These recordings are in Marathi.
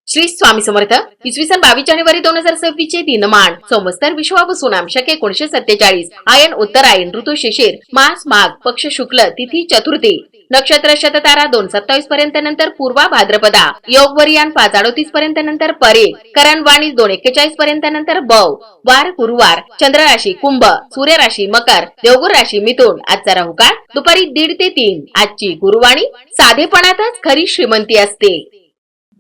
श्री स्वामी समर्थ. इसवी सन 22 जानेवारी 2026 चे दिनमान संवत्सर विश्वावसु सूनाम शके 1947 आयन उत्तरायण ऋतू शिशिर मास माघ पक्ष शुक्ल तिथी चतुर्थी नक्षत्र शततारा 2:27 पर्यंत नंतर पूर्वा भाद्रपदा योग वरियान 5:38 पर्यंत नंतर परे करण वाणी 2:41 पर्यंत नंतर बव वार गुरुवार चंद्र राशी कुंभ सूर्य राशी मकर देवगुर राशी मिथुन आजचा राहू काळ दुपारी 1:30 ते 3 आजची गुरुवाणी साधेपणातच खरी श्रीमंती असते.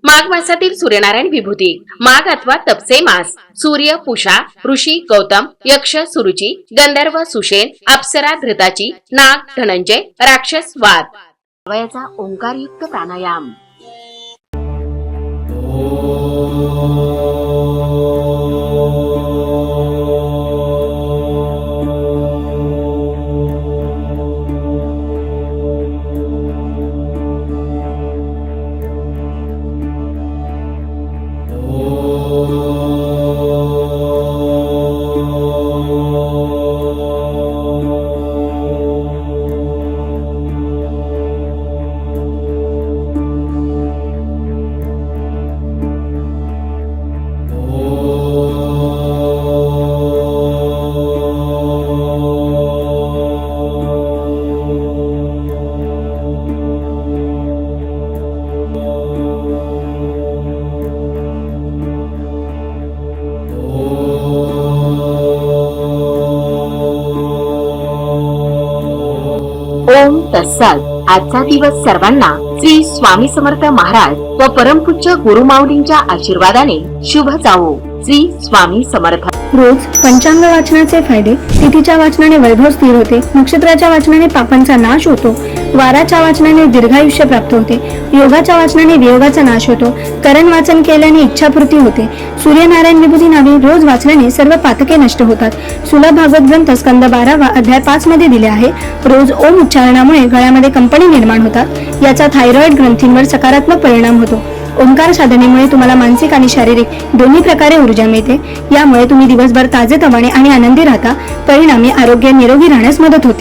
माघ मासातील सूर्यनारायण विभूती माघ अथवा तपसे मास सूर्य पुषा ऋषी गौतम यक्ष सुरुची गंधर्व सुषेण अप्सरा धृताची नाग धनंजय राक्षस वाद. वयाचा ओंकारयुक्त प्राणायाम. ओम तत्सत. आजचा दिवस सर्वांना श्री स्वामी समर्थ महाराज व परमपूज्य गुरु माऊलींच्या आशीर्वादाने शुभ जावो. श्री स्वामी समर्थ. रोज पंचांग वाचनाचे फायदे. तिथीच्या वाचनाने वैभव स्थिर होते, नक्षत्राच्या वाचनाने पापांचा नाश होतो, वाराच्या वाचनाने दीर्घायुष्य प्राप्त होते, योगाच्या वाचनाने वियोगाचा नाश होतो, करण वाचन केल्याने इच्छापूर्ती होते, सूर्यनारायण विभूती नावे रोज वाचल्याने सर्व पातके नष्ट होतात. सुलभ भागवत ग्रंथ स्कंद 12 अध्याय 5 मध्ये दिले आहे. रोज ओम उच्चारणामुळे गळ्यामध्ये कंपनी निर्माण होतात, याचा थायरॉइड ग्रंथींवर सकारात्मक परिणाम होतो. ओंकार साधनेमुळे तुम्हाला मानसिक आणि शारीरिक दोन्ही प्रकारे ऊर्जा मिळते. यामुळे तुम्ही दिवसभर ताजेतवाने आणि आनंदी राहता. परिणामी आरोग्य निरोगी राहण्यास मदत होते.